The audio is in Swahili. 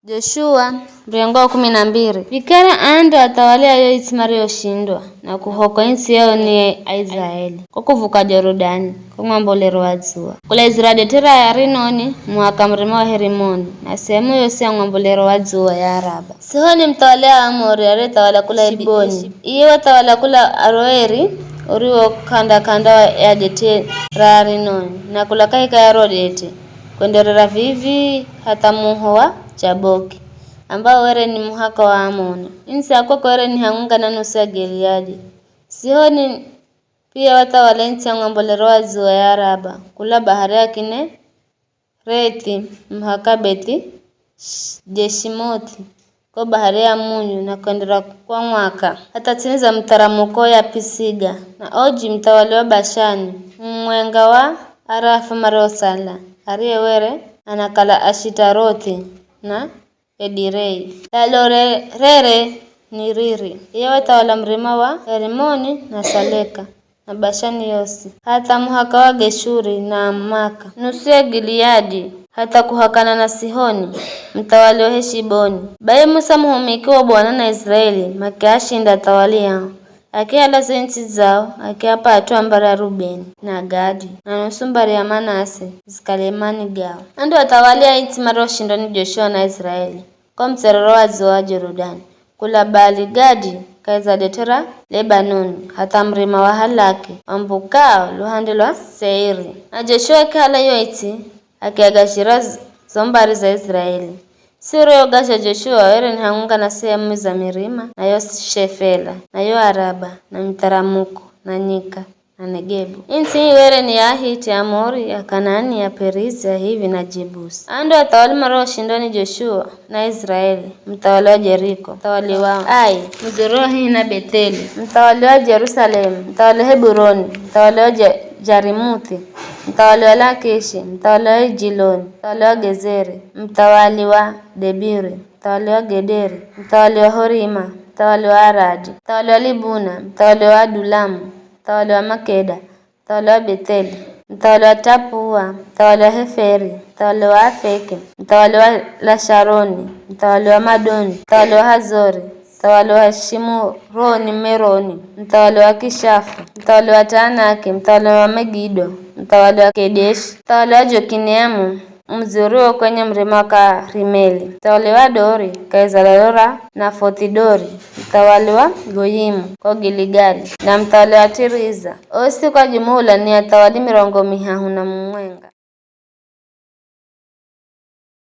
Joshua mrengo wa 12 vikara ando atawalia yo itimari yoshindwa na kuhoko insi yao ni Israeli kwa kuvuka Jorodani kwa mwambolero wa zuwa kula Israeli tera ya Rinoni mwaka mrema wa Herimoni na sehemu yose ya mwambolero wa zuwa ya Araba. Sihoni mtawalia Amori aretawala kula Iboni iye watawala kula Aroeri uriwo kanda ya Jetera Rinoni na kula kaika ya Rodete kwenderera vivi hata muho wa Jaboki ambao were ni muhaka wa Amoni. Insi akoko were ni hangunga na nusu ya Gileadi. Sihoni pia watawala insi ya mwambolero wa zuwa ya Araba kula bahari ya Kine Reti muhaka Beti Jeshimoti kwa bahari ya Munyu na kuendera kwa mwaka hata tiniza mtaramuko ya Pisiga na Oji mtawali wa Bashani mwenga wa Arafa Marosala ariye were anakala Ashitaroti na Edirei Lalorere ni Riri iye watawala mrima wa Herimoni na Saleka na Bashani yosi hata muhaka wa Geshuri na Amaka nusu ya Gileadi hata kuhakana na Sihoni mtawali wa Heshiboni baye Musa muhumiki wa Bwana na Israeli makiashinda tawali yao akiala zinchi zao akiapa hatua mbara Rubeni na Gadi na nusu mbari ya Manase zikalemani gao ando watawali ya inti maro shindani Joshua na Israeli kwa mterero wa zuwa Jorodani kula Bali Gadi kaiza Detera Lebanoni hata mrima wa Halaki ambukao luhande lwa Seiri na Joshua kala yoiti akiagashira zombari za Israeli siro yogasha Joshua were ni hangunga na sehemu za mirima na yo Shefela na yo Araba na mitaramuko na Nyika na Negebu. Insi were ni ya Hiti, Amori, ya Kanaani, ya Perizi, ya Hivi na Jebusi. Ando watawali maro shindani Joshua na Israeli mtawali wa Jeriko mtawali wa Ai Mzorohi na Beteli mtawali wa Jerusalemu mtawali wa Heburoni mtawali wa Jarimuthi mtawali wa Lakishi mtawali wa Jiloni mtawali wa Gezeri mtawali wa Debiri mtawali wa Gederi mtawali wa Horima mtawali wa Aradi mtawali wa Libuna mtawali wa Adulamu mtawali wa Makeda mtawali wa Betheli mtawali wa Tapua mtawali wa Heferi mtawali wa Afeke mtawali wa Lasharoni mtawali wa Madoni mtawali wa Hazori mtawali wa Shimuroni Meroni mtawali wa Kishafu mtawali wa Taanaki mtawali wa Megido mtawali wa Kedeshi mtawali wa Jokineamu mzuriwa kwenye mrima wa Karimeli mtawali wa Dori Kaizalora na Fotidori mtawali wa Goyimu kwa Giligali na mtawali wa Tiriza osi kwa jumula ni atawali mirongo mihahu na mwenga.